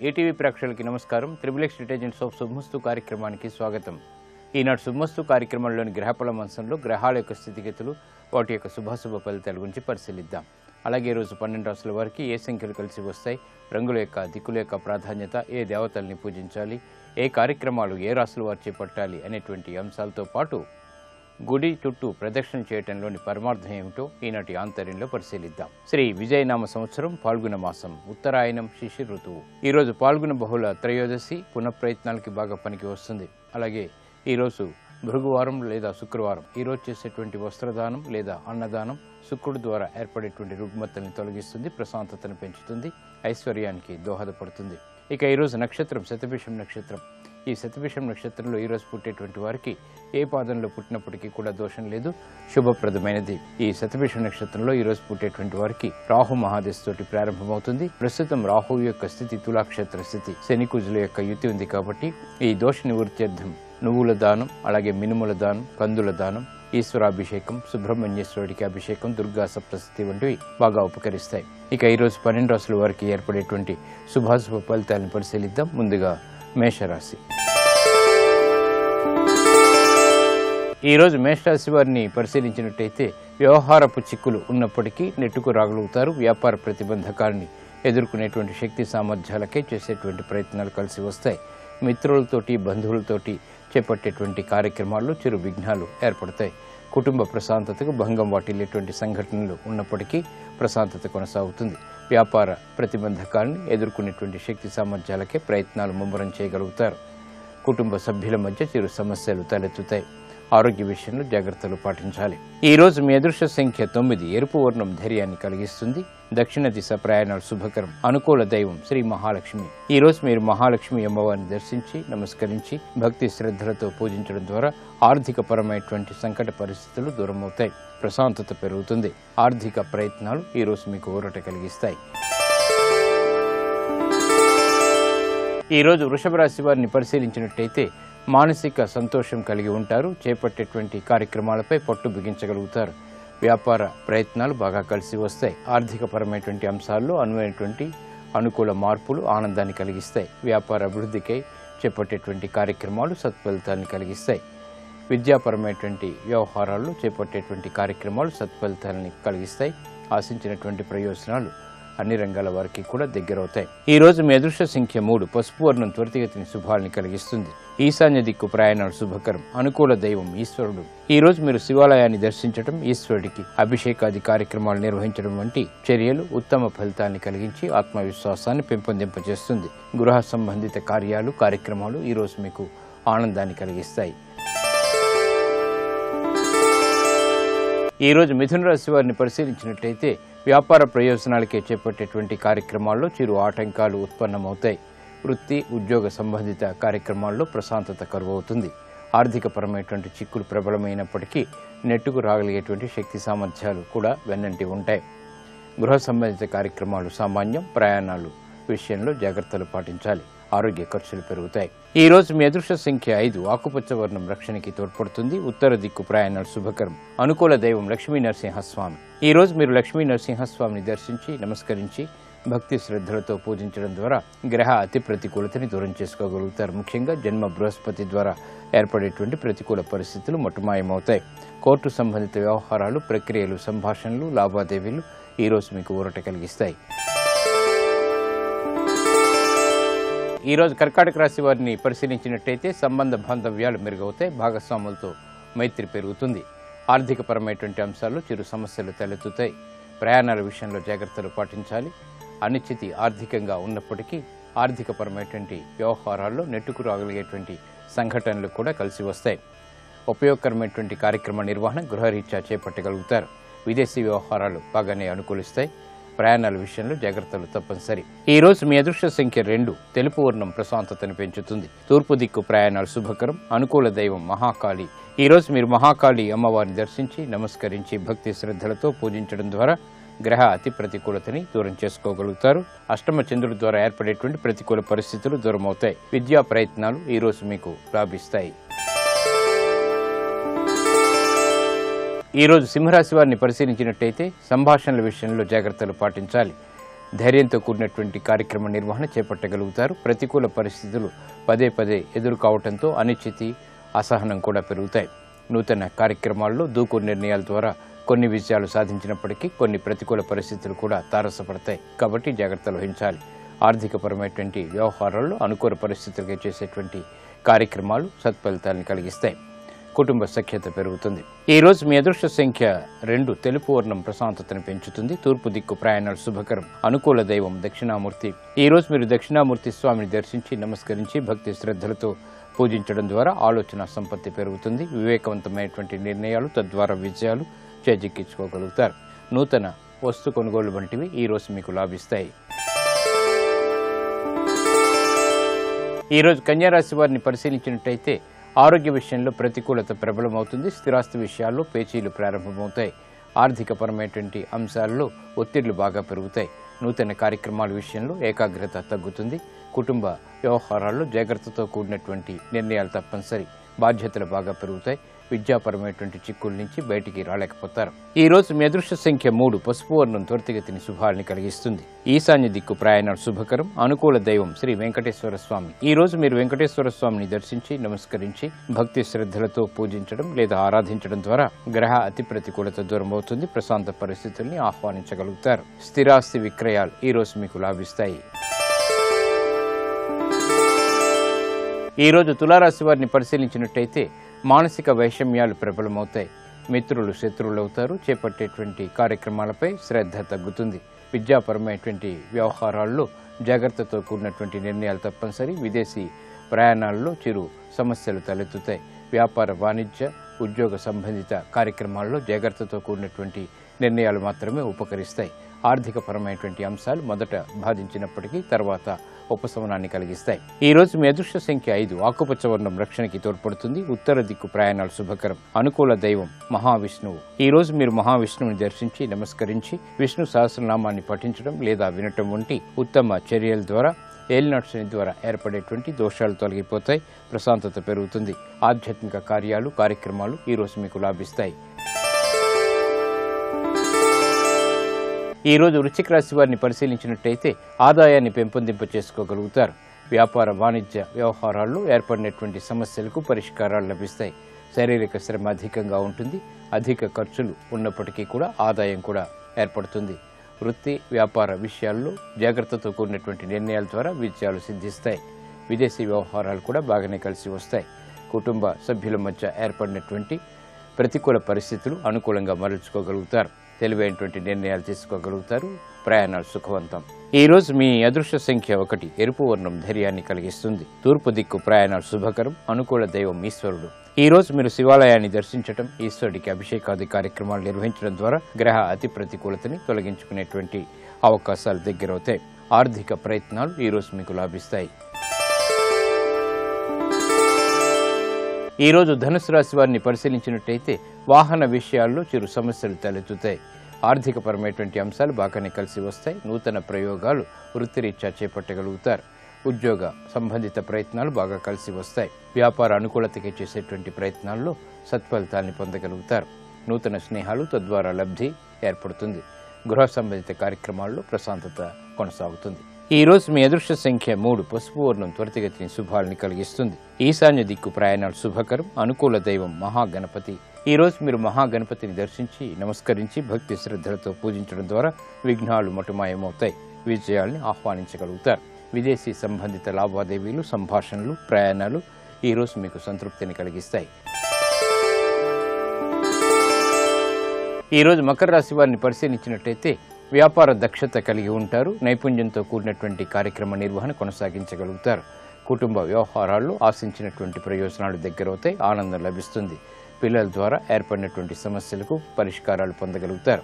ETV ప్రేక్షకులకి నమస్కారం. Triple detergents of శుభమస్తు కార్యక్రమానికి స్వాగతం. ఈనాడు శుభమస్తు కార్యక్రమంలోని గ్రహఫల అంశంలో గ్రహాల యొక్క స్థితిగతులు, వాటి యొక్క శుభాశుభ ఫలితాల గురించి పరిశీలిద్దాం. అలాగే ఈరోజు 12 రాశుల వారికి ఏ సంఖ్యలు కలిసి వస్తాయి, రంగుల యొక్క దిక్కుల యొక్క ప్రాధాన్యత, ఏ దేవతల్ని పూజించాలి, ఏ కార్యక్రమాలు ఏ రాశుల వారు చేపట్టాలి అనేటువంటి అంశాలతో పాటు గుడి చుట్టూ ప్రదక్షిణ చేయటంలోని పరమార్థం ఏమిటో ఈనాటి ఆంతర్యంలో పరిశీలిద్దాం. శ్రీ విజయనామ సంవత్సరం పాల్గొన మాసం, ఉత్తరాయణం, శిశిర ఋతువు. ఈరోజు పాల్గొన బహుళ త్రయోదశి పునఃప్రయత్నాలకి బాగా పనికి వస్తుంది. అలాగే ఈరోజు భృగువారం లేదా శుక్రవారం. ఈరోజు చేసేటువంటి వస్త్రదానం లేదా అన్నదానం శుక్రుడి ద్వారా ఏర్పడేటువంటి రుగ్మతల్ని తొలగిస్తుంది, ప్రశాంతతను పెంచుతుంది, ఐశ్వర్యానికి దోహదపడుతుంది. ఇక ఈరోజు నక్షత్రం శతభిషం నక్షత్రం. ఈ శతభిషం నక్షత్రంలో ఈరోజు పుట్టేటువంటి వారికి ఏ పాదంలో పుట్టినప్పటికీ కూడా దోషం లేదు, శుభప్రదమైనది. ఈ శతభిషం నక్షత్రంలో ఈరోజు పుట్టేటువంటి వారికి రాహు మహాదశ తోటి ప్రారంభమవుతుంది. ప్రస్తుతం రాహు యొక్క స్థితి తులాక్షేత్ర స్థితి, శని కుజుల యొక్క యుతి ఉంది. కాబట్టి ఈ దోష నివృత్త్యర్థం నువ్వుల దానం, అలాగే మినుముల దానం, కందుల దానం, ఈశ్వరాభిషేకం, సుబ్రహ్మణ్యేశ్వరుడికి అభిషేకం, దుర్గా సప్తశతి వంటివి బాగా ఉపకరిస్తాయి. ఇక ఈరోజు 12 రాశుల వారికి ఏర్పడేటువంటి శుభాశుభ ఫలితాలను పరిశీలిద్దాం. ముందుగా మేషరాశి. ఈరోజు మేషరాశి వారిని పరిశీలించినట్టయితే వ్యవహారపు చిక్కులు ఉన్నప్పటికీ నెట్టుకు రాగలుగుతారు. వ్యాపార ప్రతిబంధకాలని ఎదుర్కొనేటువంటి శక్తి సామర్థ్యాలకే చేసేటువంటి ప్రయత్నాలు కలిసి వస్తాయి. మిత్రులతోటి బంధువులతోటి చేపట్టేటువంటి కార్యక్రమాల్లో చిరు విఘ్నాలు ఏర్పడతాయి. కుటుంబ ప్రశాంతతకు భంగం వాటిల్లేటువంటి సంఘటనలు ఉన్నప్పటికీ ప్రశాంతత కొనసాగుతుంది. వ్యాపార ప్రతిబంధకాలను ఎదుర్కొనేటువంటి శక్తి సామర్థ్యాలకే ప్రయత్నాలు ముమ్మరం చేయగలుగుతారు. కుటుంబ సభ్యుల మధ్య చిరు సమస్యలు తలెత్తుతాయి. ఆరోగ్య విషయంలో జాగ్రత్తలు పాటించాలి. ఈ రోజు మీ అదృష్ట సంఖ్య 9. ఎరుపు వర్ణం ధైర్యాన్ని కలిగిస్తుంది. దక్షిణ దిశ ప్రయాణాలు శుభకరం. అనుకూల దైవం శ్రీ మహాలక్ష్మి. ఈ రోజు మీరు మహాలక్ష్మి అమ్మవారిని దర్శించి నమస్కరించి భక్తి శ్రద్ధలతో పూజించడం ద్వారా ఆర్థిక పరమైనటువంటి సంకట పరిస్థితులు దూరమవుతాయి, ప్రశాంతత పెరుగుతుంది. ఆర్థిక ప్రయత్నాలు ఈ రోజు మీకు ఊరట కలిగిస్తాయి. ఈ రోజు వృషభ రాశి వారిని పరిశీలించినట్టయితే మానసిక సంతోషం కలిగి ఉంటారు. చేపట్టేటువంటి కార్యక్రమాలపై పట్టు బిగించగలుగుతారు. వ్యాపార ప్రయత్నాలు బాగా కలిసి వస్తాయి. ఆర్థికపరమైనటువంటి అంశాల్లో అనువైనటువంటి అనుకూల మార్పులు ఆనందాన్ని కలిగిస్తాయి. వ్యాపార అభివృద్ధికై చేపట్టేటువంటి కార్యక్రమాలు సత్ఫలితాన్ని కలిగిస్తాయి. విద్యాపరమైనటువంటి వ్యవహారాల్లో చేపట్టేటువంటి కార్యక్రమాలు సత్ఫలితాలని కలిగిస్తాయి. ఆశించినటువంటి ప్రయోజనాలు అన్ని రంగాల వారికి కూడా దగ్గరవుతాయి. ఈ రోజు మీ అదృష్ట సంఖ్య 3. పసుపు వర్ణం త్వరితగతిని శుభాల్ని కలిగిస్తుంది. ఈశాన్య దిక్కు ప్రయాణాలు శుభకరం. అనుకూల దైవం ఈశ్వరుడు. ఈ రోజు మీరు శివాలయాన్ని దర్శించడం, ఈశ్వరుడికి అభిషేకాది కార్యక్రమాలు నిర్వహించడం వంటి చర్యలు ఉత్తమ ఫలితాన్ని కలిగించి ఆత్మవిశ్వాసాన్ని పెంపొందింపజేస్తుంది. గృహ సంబంధిత కార్యక్రమాలు ఈ రోజు మీకు ఆనందాన్ని కలిగిస్తాయి. ఈ రోజు మిథున రాశి వారిని పరిశీలించినట్లయితే వ్యాపార ప్రయోజనాలకే చేపట్టేటువంటి కార్యక్రమాల్లో చిరు ఆటంకాలు ఉత్పన్నమవుతాయి. వృత్తి ఉద్యోగ సంబంధిత కార్యక్రమాల్లో ప్రశాంతత కరువవుతుంది. ఆర్థికపరమైనటువంటి చిక్కులు ప్రబలమైనప్పటికీ నెట్టుకు రాగలిగేటువంటి శక్తి సామర్థ్యాలు కూడా వెన్నంటి ఉంటాయి. గృహ సంబంధిత కార్యక్రమాలు సామాన్యం. ప్రయాణాలు విషయంలో జాగ్రత్తలు పాటించాలి. ఆరోగ్య ఖర్చులు పెరుగుతాయి. ఈ రోజు మీ అదృష్ట సంఖ్య 5. ఆకుపచ్చ వర్ణం రక్షణకి తోడ్పడుతుంది. ఉత్తర దిక్కు ప్రయాణాలు శుభకరం. అనుకూల దైవం లక్ష్మీ నరసింహస్వామి. ఈ రోజు మీరు లక్ష్మీ నరసింహస్వామిని దర్శించి నమస్కరించి భక్తి శ్రద్ధలతో పూజించడం ద్వారా గ్రహ అతి ప్రతికూలతని దూరం చేసుకోగలుగుతారు. ముఖ్యంగా జన్మ బృహస్పతి ద్వారా ఏర్పడేటువంటి ప్రతికూల పరిస్థితులు మటుమాయమవుతాయి. కోర్టు సంబంధిత వ్యవహారాలు, ప్రక్రియలు, సంభాషణలు, లావాదేవీలు ఈ రోజు మీకు ఊరట కలిగిస్తాయి. ఈ రోజు కర్కాటక రాశి వారిని పరిశీలించినట్టయితే సంబంధ బాంధవ్యాలు మెరుగవుతాయి. భాగస్వాములతో మైత్రి పెరుగుతుంది. ఆర్థికపరమైనటువంటి అంశాల్లో చిరు సమస్యలు తలెత్తుతాయి. ప్రయాణాల విషయంలో జాగ్రత్తలు పాటించాలి. అనిశ్చితి ఆర్థికంగా ఉన్నప్పటికీ ఆర్థికపరమైనటువంటి వ్యవహారాల్లో నెట్టుకు రాగలిగేటువంటి సంఘటనలు కూడా కలిసి వస్తాయి. ఉపయోగకరమైనటువంటి కార్యక్రమ నిర్వహణ గృహరీత్యా చేపట్టగలుగుతారు. విదేశీ వ్యవహారాలు బాగానే అనుకూలిస్తాయి. ప్రయాణాల విషయంలో జాగ్రత్తలు తప్పనిసరి. ఈ రోజు మీ అదృష్ట సంఖ్య 2. తెలుపు వర్ణం ప్రశాంతతను పెంచుతుంది. తూర్పు దిక్కు ప్రయాణాలు శుభకరం. అనుకూల దైవం మహాకాళి. ఈ రోజు మీరు మహాకాళి అమ్మవారిని దర్శించి నమస్కరించి భక్తి శ్రద్ధలతో పూజించడం ద్వారా గ్రహ అతి ప్రతికూలతని దూరం చేసుకోగలుగుతారు. అష్టమ చంద్రుడి ద్వారా ఏర్పడేటువంటి ప్రతికూల పరిస్థితులు దూరమవుతాయి. విద్యా ప్రయత్నాలు ఈ రోజు మీకు లాభిస్తాయి. ఈ రోజు సింహరాశి వారిని పరిశీలించినట్టయితే సంభాషణల విషయంలో జాగ్రత్తలు పాటించాలి. ధైర్యంతో కూడినటువంటి కార్యక్రమ నిర్వహణ చేపట్టగలుగుతారు. ప్రతికూల పరిస్థితులు పదే పదే ఎదురు కావడంతో అనిశ్చితి, అసహనం కూడా పెరుగుతాయి. నూతన కార్యక్రమాల్లో దూకు నిర్ణయాల ద్వారా కొన్ని విజయాలు సాధించినప్పటికీ కొన్ని ప్రతికూల పరిస్థితులు కూడా తారసపడతాయి. కాబట్టి జాగ్రత్తలు వహించాలి. ఆర్థికపరమైనటువంటి వ్యవహారాల్లో అనుకూల పరిస్థితులుగా చేసేటువంటి కార్యక్రమాలు సత్ఫలితాలను కలిగిస్తాయి. కుటుంబ సఖ్యత పెరుగుతుంది. ఈ రోజు మీ అదృష్ట సంఖ్య 2. తెలుపు వర్ణం ప్రశాంతతను పెంచుతుంది. తూర్పు దిక్కు ప్రయాణాలు శుభకరం. అనుకూల దైవం దక్షిణామూర్తి. ఈ రోజు మీరు దక్షిణామూర్తి స్వామిని దర్శించి నమస్కరించి భక్తి శ్రద్ధలతో పూజించడం ద్వారా ఆలోచన సంపత్తి పెరుగుతుంది. వివేకవంతమైనటువంటి నిర్ణయాలు తద్వారా విజయాలు చేజిక్కించుకోగలుగుతారు. నూతన వస్తు కొనుగోలు వంటివి ఈ రోజు మీకు లాభిస్తాయి. ఈ రోజు కన్యారాశి వారిని పరిశీలించినట్టయితే ఆరోగ్య విషయంలో ప్రతికూలత ప్రబలమవుతుంది. స్థిరాస్తి విషయాల్లో పేచీలు ప్రారంభమవుతాయి. ఆర్థికపరమైనటువంటి అంశాల్లో ఒత్తిళ్లు బాగా పెరుగుతాయి. నూతన కార్యక్రమాల విషయంలో ఏకాగ్రత తగ్గుతుంది. కుటుంబ వ్యవహారాల్లో జాగ్రత్తతో కూడినటువంటి నిర్ణయాలు తప్పనిసరి. బాధ్యతలు బాగా పెరుగుతాయి. విద్యాపరమైనటువంటి చిక్కుల నుంచి బయటికి రాలేకపోతారు. ఈ రోజు మీ అదృష్ట సంఖ్య 3. పసుపు వర్ణం త్వరితగతిని శుభాల్ని కలిగిస్తుంది. ఈశాన్య దిక్కు ప్రయాణాలు శుభకరం. అనుకూల దైవం శ్రీ వెంకటేశ్వర స్వామి. ఈ రోజు మీరు వెంకటేశ్వర స్వామిని దర్శించి నమస్కరించి భక్తి శ్రద్ధలతో పూజించడం లేదా ఆరాధించడం ద్వారా గ్రహ అతి ప్రతికూలత దూరం అవుతుంది. ప్రశాంత పరిస్థితుల్ని ఆహ్వానించగలుగుతారు. స్థిరాస్తి విక్రయాలు ఈ రోజు మీకు లాభిస్తాయి. ఈ రోజు తులారాశి వారిని పరిశీలించినట్టయితే మానసిక వైషమ్యాలు ప్రబలమవుతాయి. మిత్రులు శత్రువులవుతారు. చేపట్టేటువంటి కార్యక్రమాలపై శ్రద్ధ తగ్గుతుంది. విద్యాపరమైనటువంటి వ్యవహారాల్లో జాగ్రత్తతో కూడినటువంటి నిర్ణయాలు తప్పనిసరి. విదేశీ ప్రయాణాల్లో చిరు సమస్యలు తలెత్తుతాయి. వ్యాపార, వాణిజ్య, ఉద్యోగ సంబంధిత కార్యక్రమాల్లో జాగ్రత్తతో కూడినటువంటి నిర్ణయాలు మాత్రమే ఉపకరిస్తాయి. ఆర్థికపరమైనటువంటి అంశాలు మొదట బాధించినప్పటికీ తర్వాత ఉపశమనాన్ని కలిగిస్తాయి. ఈ రోజు మీ అదృష్ట సంఖ్య 5. ఆకుపచ్చ వర్ణం రక్షణకి తోడ్పడుతుంది. ఉత్తర దిక్కు ప్రయాణాలు శుభకరం. అనుకూల దైవం మహావిష్ణువు. ఈ రోజు మీరు మహావిష్ణువుని దర్శించి నమస్కరించి విష్ణు సహస్రనామాన్ని పఠించడం లేదా వినటం వంటి ఉత్తమ చర్యల ద్వారా ఏలినాటి శని ద్వారా ఏర్పడేటువంటి దోషాలు తొలగిపోతాయి. ప్రశాంతత పెరుగుతుంది. ఆధ్యాత్మిక కార్యక్రమాలు ఈ రోజు మీకు లాభిస్తాయి. ఈ రోజు వృశ్చిక రాశి వారిని పరిశీలించినట్టయితే ఆదాయాన్ని పెంపొందింప చేసుకోగలుగుతారు. వ్యాపార, వాణిజ్య వ్యవహారాల్లో ఏర్పడినటువంటి సమస్యలకు పరిష్కారాలు లభిస్తాయి. శారీరక శ్రమ అధికంగా ఉంటుంది. అధిక ఖర్చులు ఉన్నప్పటికీ కూడా ఆదాయం కూడా ఏర్పడుతుంది. వృత్తి, వ్యాపార విషయాల్లో జాగ్రత్తతో కూడినటువంటి నిర్ణయాల ద్వారా విజయాలు సిద్ధిస్తాయి. విదేశీ వ్యవహారాలు కూడా బాగానే కలిసి వస్తాయి. కుటుంబ సభ్యుల మధ్య ఏర్పడినటువంటి ప్రతికూల పరిస్థితులు అనుకూలంగా మరల్చుకోగలుగుతారు. తెలివైనటువంటి నిర్ణయాలు తీసుకోగలుగుతారు. ప్రయాణాలు సుఖవంతం. ఈ రోజు మీ అదృష్ట సంఖ్య 1. ఎరుపు వర్ణం ధైర్యాన్ని కలిగిస్తుంది. తూర్పు దిక్కు ప్రయాణాలు శుభకరం. అనుకూల దైవం ఈశ్వరుడు. ఈ రోజు మీరు శివాలయాన్ని దర్శించడం, ఈశ్వరుడికి అభిషేకాది కార్యక్రమాలు నిర్వహించడం ద్వారా గ్రహ అతి ప్రతికూలతని తొలగించుకునేటువంటి అవకాశాలు దగ్గరవుతాయి. ఆర్థిక ప్రయత్నాలు ఈ రోజు మీకు లాభిస్తాయి. ఈ రోజు ధనుసు రాశి వారిని పరిశీలించినట్టయితే వాహన విషయాల్లో చిరు సమస్యలు తలెత్తుతాయి. ఆర్థికపరమైనటువంటి అంశాలు బాగానే కలిసి వస్తాయి. నూతన ప్రయోగాలు వృత్తిరీత్యా చేపట్టగలుగుతారు. ఉద్యోగ సంబంధిత ప్రయత్నాలు బాగా కలిసి వస్తాయి. వ్యాపార అనుకూలతకి చేసేటువంటి ప్రయత్నాల్లో సత్ఫలితాన్ని పొందగలుగుతారు. నూతన స్నేహాలు తద్వారా లబ్ధి ఏర్పడుతుంది. గృహ సంబంధిత కార్యక్రమాల్లో ప్రశాంతత కొనసాగుతుంది. ఈ రోజు మీ అదృష్ట సంఖ్య 3. పసుపు వర్ణం త్వరితగతిని శుభాలని కలిగిస్తుంది. ఈశాన్య దిక్కు ప్రయాణాలు శుభకరం. అనుకూల దైవం మహాగణపతి. ఈ రోజు మీరు మహాగణపతిని దర్శించి నమస్కరించి భక్తి శ్రద్ధలతో పూజించడం ద్వారా విఘ్నాలు మటుమాయమవుతాయి. విజయాల్ని ఆహ్వానించగలుగుతారు. విదేశీ సంబంధిత లావాదేవీలు, సంభాషణలు, ప్రయాణాలు ఈ రోజు మీకు సంతృప్తిని కలిగిస్తాయి. ఈ రోజు మకర రాశి వారిని పరిశీలించినట్టయితే వ్యాపార దక్షత కలిగి ఉంటారు. నైపుణ్యంతో కూడినటువంటి కార్యక్రమ నిర్వహణ కొనసాగించగలుగుతారు. కుటుంబ వ్యవహారాల్లో ఆశించినటువంటి ప్రయోజనాలు దగ్గరవుతాయి. ఆనందం లభిస్తుంది. పిల్లల ద్వారా ఏర్పడినటువంటి సమస్యలకు పరిష్కారాలు పొందగలుగుతారు.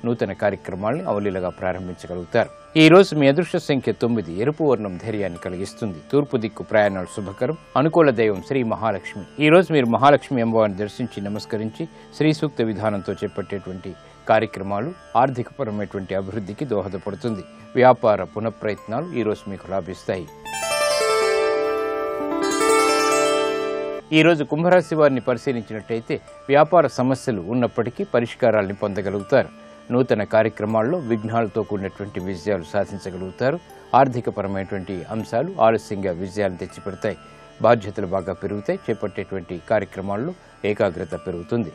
నూతన కార్యక్రమాల్ని అవలీలగా ప్రారంభించగలుగుతారు. ఈ రోజు మీ అదృష్ట సంఖ్య 9. ఎరుపు వర్ణం ధైర్యాన్ని కలిగిస్తుంది. తూర్పు దిక్కు ప్రయాణాలు శుభకరం. అనుకూల దైవం శ్రీ మహాలక్ష్మి. ఈ రోజు మీరు మహాలక్ష్మి అమ్మవారిని దర్శించి నమస్కరించి శ్రీ సూక్త విధానంతో చేపట్టేటువంటి కార్యక్రమాలు ఆర్థికపరమైనటువంటి అభివృద్ధికి దోహదపడుతుంది. వ్యాపార పునఃప్రయత్నాలు ఈ రోజు మీకు లాభిస్తాయి. ఈ రోజు కుంభరాశి వారిని పరిశీలించినట్టయితే వ్యాపార సమస్యలు ఉన్నప్పటికీ పరిష్కారాల్ని పొందగలుగుతారు. నూతన కార్యక్రమాల్లో విఘ్నాలతో కూడినటువంటి విజయాలు సాధించగలుగుతారు. ఆర్థికపరమైనటువంటి అంశాలు ఆలస్యంగా విజయాలను తెచ్చిపెడతాయి. బాధ్యతలు బాగా పెరుగుతాయి. చేపట్టేటువంటి కార్యక్రమాల్లో ఏకాగ్రత పెరుగుతుంది.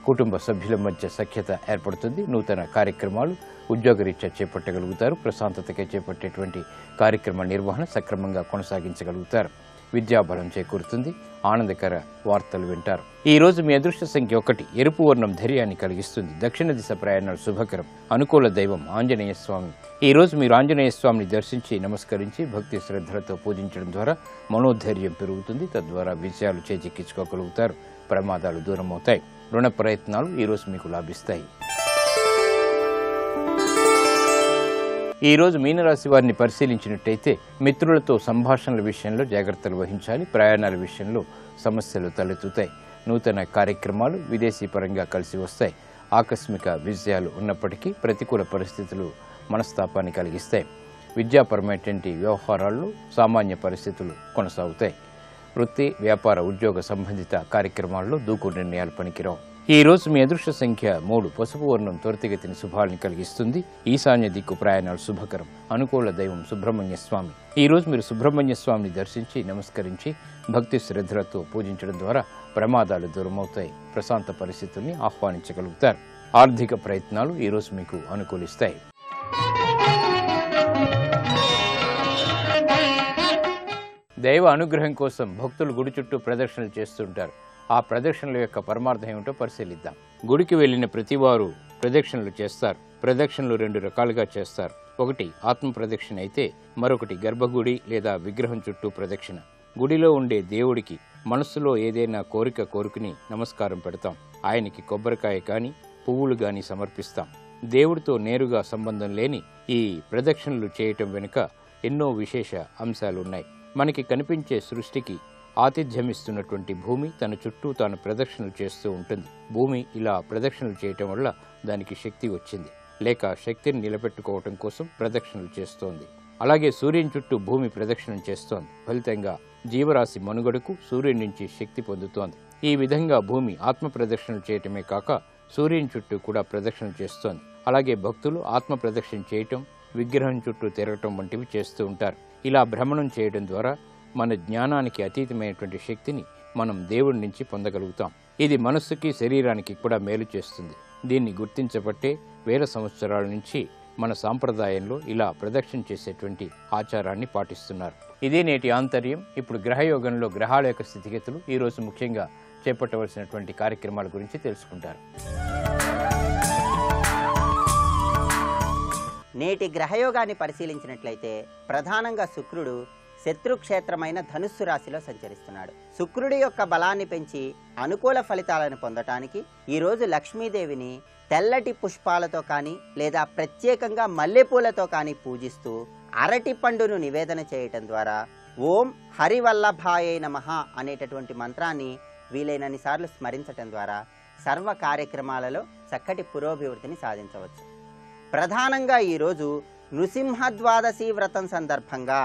కుటుంబ సభ్యుల మధ్య సఖ్యత ఏర్పడుతుంది. నూతన కార్యక్రమాలు ఉద్యోగరీత్యా చేపట్టగలుగుతారు. ప్రశాంతతగా చేపట్టేటువంటి కార్యక్రమ నిర్వహణ సక్రమంగా కొనసాగించగలుగుతారు. విద్యాబలం చేకూరుతుంది. ఆనందకర వార్తలు వింటారు. ఈ రోజు మీ అదృష్ట సంఖ్య 1. ఎరుపు వర్ణం ధైర్యాన్ని కలిగిస్తుంది. దక్షిణ దిశ ప్రయాణాలు శుభకరం. అనుకూల దైవం ఆంజనేయ స్వామి. ఈ రోజు మీరు ఆంజనేయ స్వామిని దర్శించి నమస్కరించి భక్తి శ్రద్ధలతో పూజించడం ద్వారా మనోధైర్యం పెరుగుతుంది. తద్వారా విజయాలు చేజిక్కించుకోగలుగుతారు. ప్రమాదాలు దూరమవుతాయి. రుణ ప్రయత్నాలు ఈ రోజు మీకు లాభిస్తాయి. ఈ రోజు మీనరాశి వారిని పరిశీలించినట్టయితే మిత్రులతో సంభాషణల విషయంలో జాగ్రత్తలు వహించాలి. ప్రయాణాల విషయంలో సమస్యలు తలెత్తుతాయి. నూతన కార్యక్రమాలు విదేశీ పరంగా కలిసి వస్తాయి. ఆకస్మిక విజయాలు ఉన్నప్పటికీ ప్రతికూల పరిస్థితులు మనస్తాపాన్ని కలిగిస్తాయి. విద్యాపరమైనటువంటి వ్యవహారాల్లో సామాన్య పరిస్థితులు కొనసాగుతాయి. వృత్తి, వ్యాపార, ఉద్యోగ సంబంధిత కార్యక్రమాల్లో దూకు నిర్ణయాలు పనికిరావు. ఈ రోజు మీ అదృష్ట సంఖ్య 3. పసుపు వర్ణం త్వరితగతిన శుభాలను కలిగిస్తుంది. ఈశాన్య దిక్కు ప్రయాణాలు శుభకరం. అనుకూల దైవం సుబ్రహ్మణ్య స్వామి. ఈ రోజు మీరు సుబ్రహ్మణ్య స్వామిని దర్శించి నమస్కరించి భక్తి శ్రద్ధలతో పూజించడం ద్వారా ప్రమాదాలు దూరమవుతాయి. ప్రశాంత పరిస్థితుల్ని ఆహ్వానించగలుగుతారు. ఆర్థిక ప్రయత్నాలు ఈ రోజు మీకు అనుకూలిస్తాయి. దైవ అనుగ్రహం కోసం భక్తులు గుడి చుట్టూ ప్రదక్షిణలు చేస్తుంటారు. ఆ ప్రదక్షిణల యొక్క పరమార్థం ఏమిటో పరిశీలిద్దాం. గుడికి వెళ్లిన ప్రతివారు ప్రదక్షిణలు చేస్తారు. ప్రదక్షిణలు 2 రకాలుగా చేస్తారు. ఒకటి ఆత్మ ప్రదక్షిణ అయితే మరొకటి గర్భగుడి లేదా విగ్రహం చుట్టూ ప్రదక్షిణ. గుడిలో ఉండే దేవుడికి మనస్సులో ఏదైనా కోరుకుని నమస్కారం పెడతాం. ఆయనకి కొబ్బరికాయ కానీ పువ్వులు కానీ సమర్పిస్తాం. దేవుడితో నేరుగా సంబంధం లేని ఈ ప్రదక్షిణలు చేయటం వెనుక ఎన్నో విశేష అంశాలున్నాయి. మనకి కనిపించే సృష్టికి ఆతిథ్యమిస్తున్నటువంటి భూమి తన చుట్టూ తాను ప్రదక్షిణలు చేస్తూ ఉంటుంది. భూమి ఇలా ప్రదక్షిణలు చేయటం వల్ల దానికి శక్తి వచ్చింది, లేక శక్తిని నిలబెట్టుకోవటం కోసం ప్రదక్షిణలు చేస్తోంది. అలాగే సూర్యుని చుట్టూ భూమి ప్రదక్షిణం చేస్తోంది. ఫలితంగా జీవరాశి మనుగడకు సూర్యుని నుంచి శక్తి పొందుతోంది. ఈ విధంగా భూమి ఆత్మ ప్రదక్షిణలు చేయటమే కాక సూర్యుని చుట్టూ కూడా ప్రదక్షిణలు చేస్తోంది. అలాగే భక్తులు ఆత్మ ప్రదక్షిణ చేయటం, విగ్రహం చుట్టూ తిరగటం వంటివి చేస్తూ ఉంటారు. ఇలా భ్రమణం చేయడం ద్వారా మన జ్ఞానానికి అతీతమైనటువంటి శక్తిని మనం దేవుడి నుంచి పొందగలుగుతాం. ఇది మనస్సుకి, శరీరానికి కూడా మేలు చేస్తుంది. దీన్ని గుర్తించబట్టే వేల సంవత్సరాల నుంచి మన సాంప్రదాయంలో ఇలా ప్రదక్షిణ చేసేటువంటి ఆచారాన్ని పాటిస్తున్నారు. ఇదే నేటి ఆంతర్యం. ఇప్పుడు గ్రహయోగంలో గ్రహాల యొక్క స్థితిగతులు, ఈరోజు ముఖ్యంగా చేపట్టవలసినటువంటి కార్యక్రమాల గురించి తెలుసుకుంటారు. నేటి గ్రహయోగాన్ని పరిశీలించినట్లయితే ప్రధానంగా శుక్రుడు శత్రుక్షేత్రమైన ధనుస్సు రాశిలో సంచరిస్తున్నాడు. శుక్రుడి యొక్క బలాన్ని పెంచి అనుకూల ఫలితాలను పొందటానికి ఈరోజు లక్ష్మీదేవిని తెల్లటి పుష్పాలతో కానీ లేదా ప్రత్యేకంగా మల్లెపూలతో కానీ పూజిస్తూ అరటి పండును నివేదన చేయటం ద్వారా ఓం హరివల్లభాయే నమః అనేటటువంటి మంత్రాన్ని వీలైనన్ని సార్లు స్మరించటం ద్వారా సర్వ కార్యక్రమాలలో చక్కటి పురోభివృద్ధిని సాధించవచ్చు. ప్రధానంగా ఈరోజు నృసింహ ద్వాదశి వ్రతం సందర్భంగా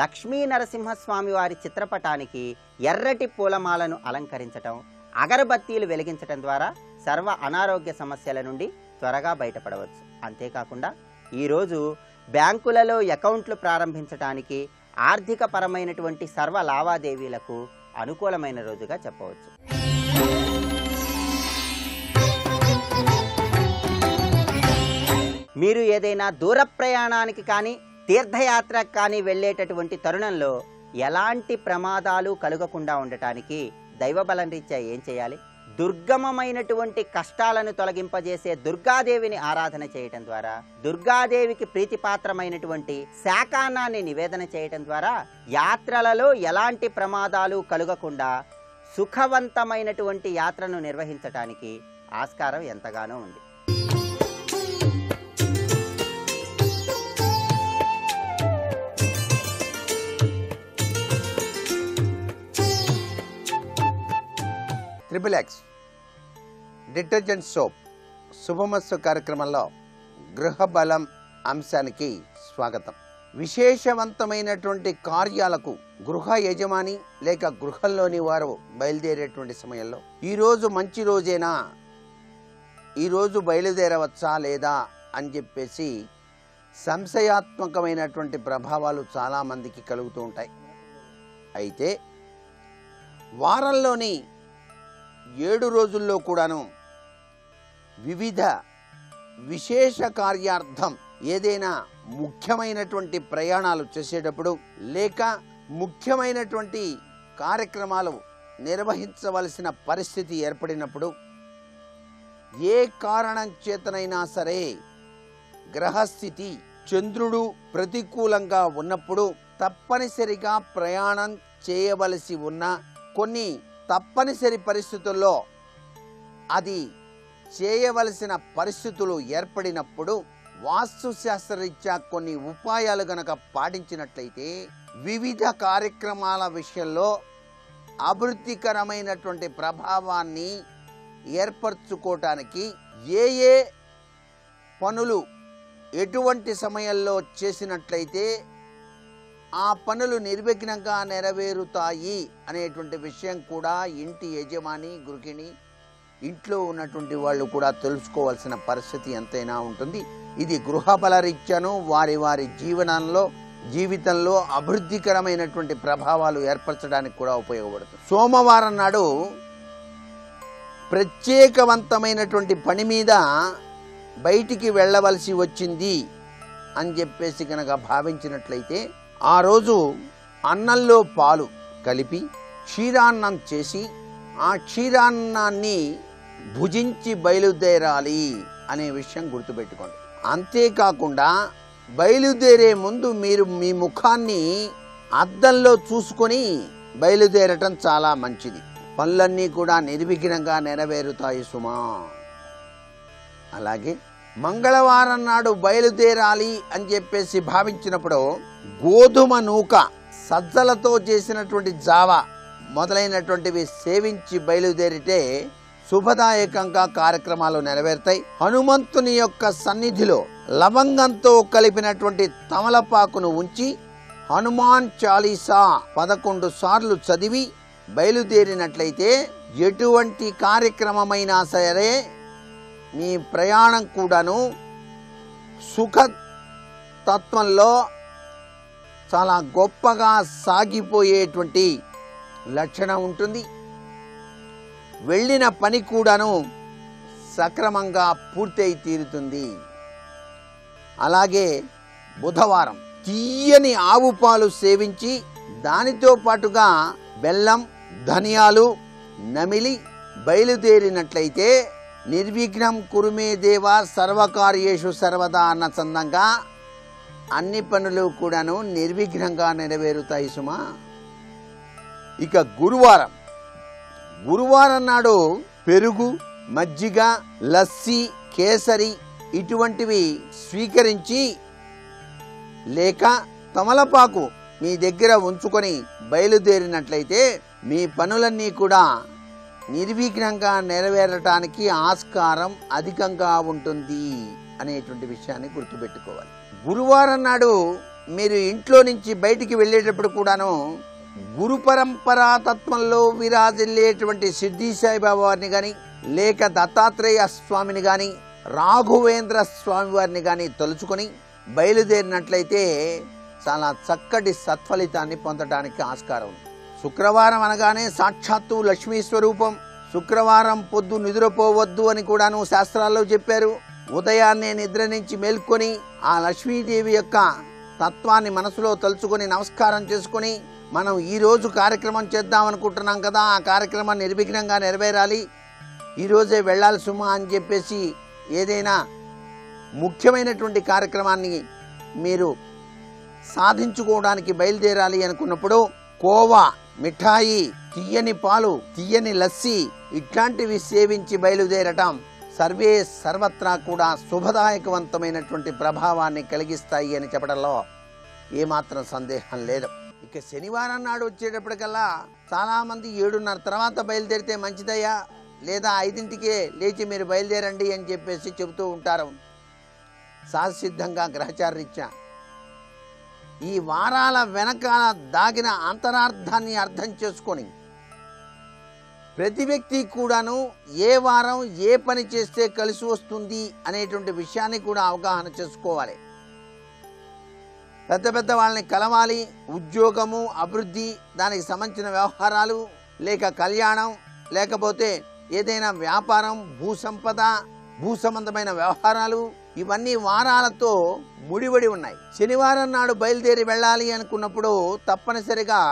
లక్ష్మీ నరసింహస్వామి వారి చిత్రపటానికి ఎర్రటి పూలమాలను అలంకరించటం, అగరబత్తీలు వెలిగించటం ద్వారా సర్వ అనారోగ్య సమస్యల నుండి త్వరగా బయటపడవచ్చు. అంతేకాకుండా ఈరోజు బ్యాంకులలో అకౌంట్లు ప్రారంభించడానికి, ఆర్థిక పరమైనటువంటి సర్వ లావాదేవీలకు అనుకూలమైన రోజుగా చెప్పవచ్చు. మీరు ఏదైనా దూర ప్రయాణానికి కానీ తీర్థయాత్రకు కానీ వెళ్ళేటటువంటి తరుణంలో ఎలాంటి ప్రమాదాలు కలుగకుండా ఉండటానికి దైవబలం రీత్యా ఏం చేయాలి? దుర్గమమైనటువంటి కష్టాలను తొలగింపజేసే దుర్గాదేవిని ఆరాధన చేయటం ద్వారా, దుర్గాదేవికి ప్రీతిపాత్రమైనటువంటి శాకాన్నాన్ని నివేదన చేయటం ద్వారా యాత్రలలో ఎలాంటి ప్రమాదాలు కలుగకుండా సుఖవంతమైనటువంటి యాత్రను నిర్వహించటానికి ఆస్కారం ఎంతగానో ఉంది. XXX డిటర్జెంట్ సోప్ శుభమస్తు కార్యక్రమంలో గృహ బలం అంశానికి స్వాగతం. విశేషవంతమైనటువంటి కార్యాలకు గృహ యజమాని లేక గృహంలోని వారు బయలుదేరేటువంటి సమయంలో ఈరోజు మంచి రోజేనా ఈరోజు బయలుదేరవచ్చా లేదా అని చెప్పేసి సంశయాత్మకమైనటువంటి ప్రభావాలు చాలామందికి కలుగుతూ ఉంటాయి. అయితే వారంలోని 7 రోజుల్లో కూడాను వివిధ విశేష కార్యార్థం ఏదైనా ముఖ్యమైనటువంటి ప్రయాణాలు చేసేటప్పుడు లేక ముఖ్యమైనటువంటి కార్యక్రమాలు నిర్వహించవలసిన పరిస్థితి ఏర్పడినప్పుడు ఏ కారణం చేతనైనా సరే గ్రహస్థితి చంద్రుడు ప్రతికూలంగా ఉన్నప్పుడు తప్పనిసరిగా ప్రయాణం చేయవలసి ఉన్న కొన్ని తప్పనిసరి పరిస్థితుల్లో అది చేయవలసిన పరిస్థితులు ఏర్పడినప్పుడు వాస్తు శాస్త్రరీత్యా కొన్ని ఉపాయాలు గనక పాటించినట్లయితే వివిధ కార్యక్రమాల విషయంలో అభివృద్ధికరమైనటువంటి ప్రభావాన్ని ఏర్పరచుకోవటానికి ఏ ఏ పనులు ఎటువంటి సమయంలో చేసినట్లయితే ఆ పనులు నిర్విఘ్నంగా నెరవేరుతాయి అనేటువంటి విషయం కూడా ఇంటి యజమాని గృహిణి ఇంట్లో ఉన్నటువంటి వాళ్ళు కూడా తెలుసుకోవాల్సిన పరిస్థితి ఎంతైనా ఉంటుంది. ఇది గృహబల రీత్యాను వారి వారి జీవితంలో అభివృద్ధికరమైనటువంటి ప్రభావాలు ఏర్పరచడానికి కూడా ఉపయోగపడుతుంది. సోమవారం నాడు ప్రత్యేకవంతమైనటువంటి పని మీద బయటికి వెళ్ళవలసి వచ్చింది అని చెప్పేసి కనుక భావించినట్లయితే ఆ రోజు అన్నంలో పాలు కలిపి క్షీరాన్నం చేసి ఆ క్షీరాన్నాన్ని భుజించి బయలుదేరాలి అనే విషయం గుర్తుపెట్టుకోండి. అంతేకాకుండా బయలుదేరే ముందు మీరు మీ ముఖాన్ని అద్దంలో చూసుకొని బయలుదేరటం చాలా మంచిది. పనులన్నీ కూడా నిర్విఘ్నంగా నెరవేరుతాయి సుమా. అలాగే మంగళవారం నాడు బయలుదేరాలి అని చెప్పేసి భావించినప్పుడు గోధుమ నూక సజ్జలతో చేసినటువంటి జావా మొదలైనటువంటివి సేవించి బయలుదేరితే శుభదాయకంగా కార్యక్రమాలు నెరవేరుతాయి. హనుమంతుని యొక్క సన్నిధిలో లవంగంతో కలిపినటువంటి తమలపాకును ఉంచి హనుమాన్ చాలీసా 11 సార్లు చదివి బయలుదేరినట్లయితే ఎటువంటి కార్యక్రమమైనా సరే మీ ప్రయాణం కూడాను సుఖ తత్వంలో చాలా గొప్పగా సాగిపోయేటువంటి లక్షణం ఉంటుంది. వెళ్ళిన పని కూడాను సక్రమంగా పూర్తయి తీరుతుంది. అలాగే బుధవారం తీయని ఆవు పాలు సేవించి దానితో పాటుగా బెల్లం ధనియాలు నమిలి బయలుదేరినట్లయితే నిర్విఘ్నం కురుమే దేవ సర్వకార్యేషు సర్వదా అన్న చందంగా అన్ని పనులు కూడాను నిర్విఘ్నంగా నెరవేరుతాయి సుమా. ఇక గురువారం నాడు పెరుగు మజ్జిగ లస్సీ కేసరి ఇటువంటివి స్వీకరించి లేక తమలపాకు మీ దగ్గర ఉంచుకొని బయలుదేరినట్లయితే మీ పనులన్నీ కూడా నిర్విఘ్నంగా నెరవేరటానికి ఆస్కారం అధికంగా ఉంటుంది అనేటువంటి విషయాన్ని గుర్తుపెట్టుకోవాలి. గురువారం నాడు మీరు ఇంట్లో నుంచి బయటికి వెళ్ళేటప్పుడు కూడాను గురు పరంపరా తత్వంలో విరాజిల్లేటువంటి సిద్ధి సాయిబాబా వారిని కానీ లేక దత్తాత్రేయ స్వామిని కానీ రాఘవేంద్ర స్వామి వారిని కానీ తలుచుకొని బయలుదేరినట్లయితే చాలా చక్కటి సత్ఫలితాన్ని పొందడానికి ఆస్కారం ఉంది. శుక్రవారం అనగానే సాక్షాత్తు లక్ష్మీ స్వరూపం. శుక్రవారం పొద్దు నిద్రపోవద్దు అని కూడాను శాస్త్రాల్లో చెప్పారు. ఉదయాన్నే నిద్ర నుంచి మేల్కొని ఆ లక్ష్మీదేవి యొక్క తత్వాన్ని మనసులో తలుచుకొని నమస్కారం చేసుకొని మనం ఈరోజు కార్యక్రమం చేద్దాం అనుకుంటున్నాం కదా, ఆ కార్యక్రమం నిర్విఘ్నంగా నెరవేరాలి, ఈరోజే వెళ్ళాలి సుమా అని చెప్పేసి ఏదైనా ముఖ్యమైనటువంటి కార్యక్రమాన్ని మీరు సాధించుకోవడానికి బయలుదేరాలి అనుకున్నప్పుడు కోవా మిఠాయి తీయని పాలు తీయని లస్సీ ఇట్లాంటివి సేవించి బయలుదేరటం సర్వత్రా కూడా శుభదాయకవంతమైనటువంటి ప్రభావాన్ని కలిగిస్తాయి అని చెప్పడంలో ఏమాత్రం సందేహం లేదు. ఇక శనివారం నాడు వచ్చేటప్పటికల్లా చాలా మంది 7:30 తర్వాత బయలుదేరితే మంచిదయ్యా, లేదా 5ంటికే లేచి మీరు బయలుదేరండి అని చెప్పేసి చెబుతూ ఉంటారు. సహసిద్ధంగా గ్రహచారరీత్యా ఈ వారాల వెనకాల దాగిన అంతరార్థాన్ని అర్థం చేసుకొని ప్రతి వ్యక్తి కూడాను ఏ వారం ఏ పని చేస్తే కలిసి వస్తుంది అనేటువంటి విషయాన్ని కూడా అవగాహన చేసుకోవాలి. పెద్ద పెద్ద వాళ్ళని కలవాలి. ఉద్యోగము, అభివృద్ధి, దానికి సంబంధించిన వ్యవహారాలు, లేక కళ్యాణం, లేకపోతే ఏదైనా వ్యాపారం, భూసంపద, భూ సంబంధమైన వ్యవహారాలు, ఇవన్నీ వారాలతో ముడిపడి ఉన్నాయి. శనివారం నాడు బయలుదేరి వెళ్ళాలి అనుకున్నప్పుడు తప్పనిసరిగా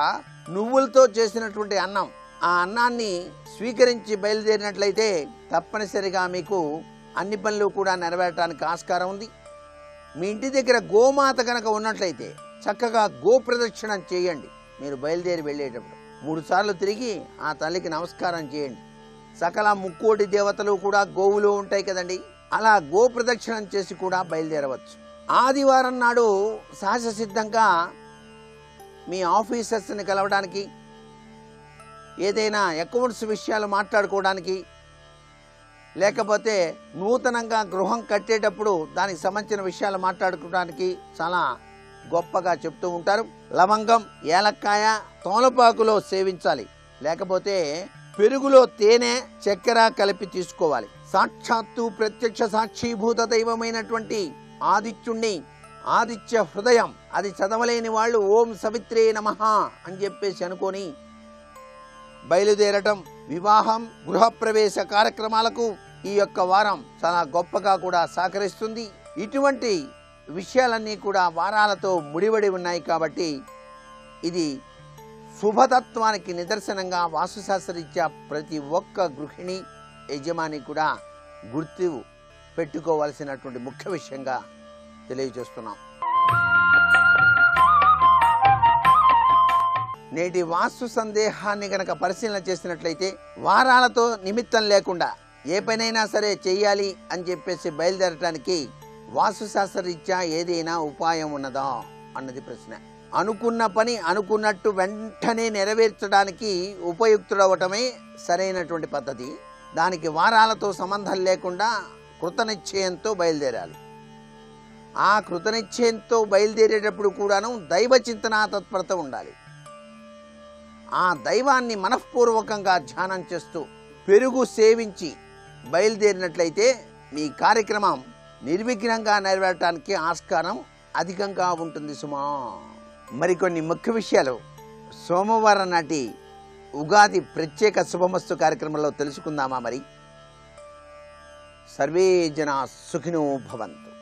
నువ్వులతో చేసినటువంటి అన్నం, ఆ అన్నాన్ని స్వీకరించి బయలుదేరినట్లయితే తప్పనిసరిగా మీకు అన్ని పనులు కూడా నెరవేరడానికి ఆస్కారం ఉంది. మీ ఇంటి దగ్గర గోమాత కనుక ఉన్నట్లయితే చక్కగా గో ప్రదక్షిణం చేయండి. మీరు బయలుదేరి వెళ్ళేటప్పుడు 3 సార్లు తిరిగి ఆ తల్లికి నమస్కారం చేయండి. సకల ముక్కోటి దేవతలు కూడా గోవులో ఉంటాయి కదండి, అలా గో ప్రదక్షిణం చేసి కూడా బయలుదేరవచ్చు. ఆదివారం నాడు సహజ సిద్ధంగా మీ ఆఫీసర్స్ని కలవడానికి, ఏదైనా అకౌంట్స్ విషయాలు మాట్లాడుకోవడానికి, లేకపోతే నూతనంగా గృహం కట్టేటప్పుడు దానికి సంబంధించిన విషయాలు మాట్లాడుకోవడానికి చాలా గొప్పగా చెప్తూ ఉంటారు. లవంగం, ఏలక్కాయ, తోలపాకులో సేవించాలి. లేకపోతే పెరుగులో తేనె, చక్కెర కలిపి తీసుకోవాలి. సాక్షాత్తు ప్రత్యక్ష సాక్షిభూత దైవమైనటువంటి ఆదిత్యుణ్ణి, ఆదిత్య హృదయం, అది చదవలేని వాళ్ళు ఓం సవిత్రే నమః అని చెప్పేసి అనుకొని బయలుదేరటం. వివాహం, గృహప్రవేశ కార్యక్రమాలకు ఈ యొక్క వారం చాలా గొప్పగా కూడా సహకరిస్తుంది. ఇటువంటి విషయాలన్నీ కూడా వారాలతో ముడిపడి ఉన్నాయి కాబట్టి ఇది శుభతత్వానికి నిదర్శనంగా వాస్తుశాస్త్రరీత్యా ప్రతి ఒక్క గృహిణి, యజమాని కూడా గుర్తు పెట్టుకోవాల్సినటువంటి ముఖ్య విషయంగా తెలియజేస్తున్నాం. నేటి వాస్తు సందేహాన్ని గనక పరిశీలన చేసినట్లయితే వారాలతో నిమిత్తం లేకుండా ఏ పనైనా సరే చెయ్యాలి అని చెప్పేసి బయలుదేరటానికి వాస్తుశాస్త్రరీత్యా ఏదైనా ఉపాయం ఉన్నదా అన్నది ప్రశ్న. అనుకున్న పని అనుకున్నట్టు వెంటనే నెరవేర్చడానికి ఉపయుక్తుడవటమే సరైనటువంటి పద్ధతి. దానికి వారాలతో సంబంధం లేకుండా కృతనిశ్చయంతో బయలుదేరాలి. ఆ కృతనిశ్చయంతో బయలుదేరేటప్పుడు కూడాను దైవ చింతనా తత్పరత ఉండాలి. ఆ దైవాన్ని మనఃపూర్వకంగా ధ్యానం చేస్తూ పెరుగు సేవించి బయలుదేరినట్లయితే మీ కార్యక్రమం నిర్విఘ్నంగా నెరవేరటానికి ఆస్కారం అధికంగా ఉంటుంది సుమా. మరికొన్ని ముఖ్య విషయాలు సోమవారం నాటి ఉగాది ప్రత్యేక శుభమస్తు కార్యక్రమంలో తెలుసుకుందామా? మరి సర్వే జనా సుఖినో భవంతు.